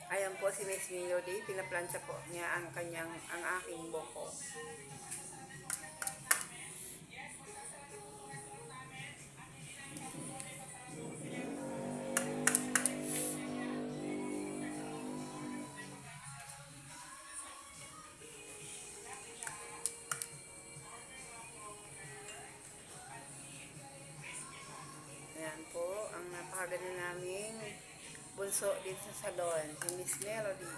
Ayan po si Miss Melody, pinaplansya po niya ang aking buko. Ayan po, ang napakaganda naming bunso dito sa salon, si Miss Melody.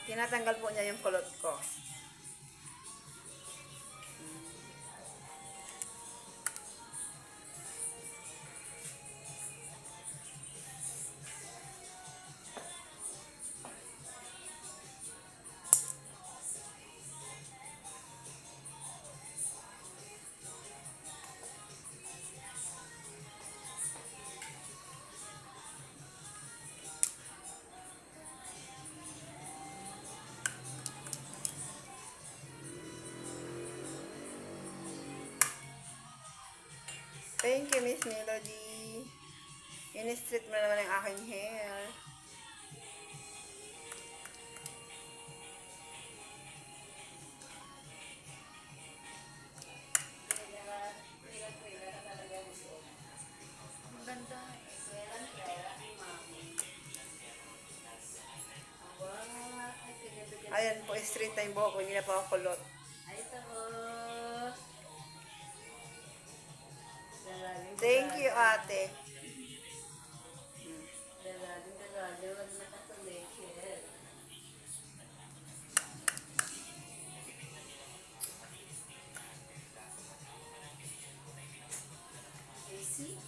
Tinatanggal po niya yung kulot ko. Thank you, Miss Melody. In-straight mo naman ang aking hair. Maganda. Ayan po, straight na yung buhok ko, hindi na po ako kulot. Ay, ito po. Thank you, ate. Wag nakatuloy. See?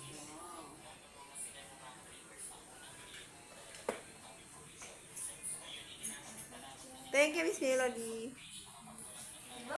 Thank you, Miss Melody.